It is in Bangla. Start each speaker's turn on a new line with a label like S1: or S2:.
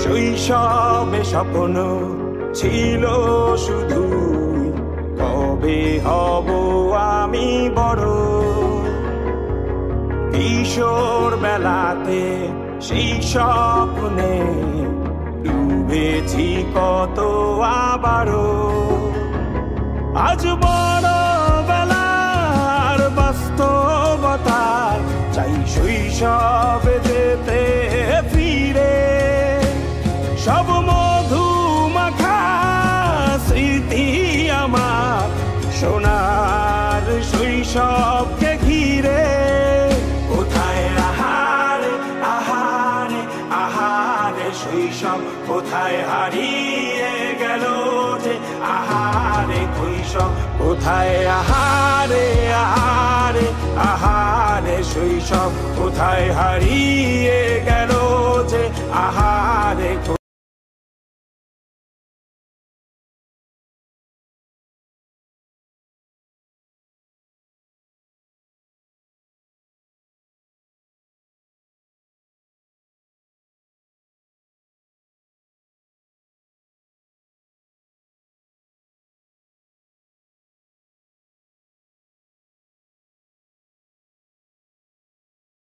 S1: শৈশবে স্বপ্ন ছিল শুধু কবে হব আমি বড়। কিশোর বেলাতে সেই স্বপ্নে ডুবেছি কত আবারও। আজ বড় বেলার বাস্তবতায় চাই শৈশবে যেতে ফিরে। সব মধুমাখা স্মৃতি আমার সোনার শৈশবকে ঘিরে। কোথায় আহারে আহারে আহারে শৈশব কোথায় হারিয়ে গেল যে আহারে শৈশব কোথায় আহারে আহারে আহারে শৈশব কোথায় হারিয়ে গেল যে আহারে।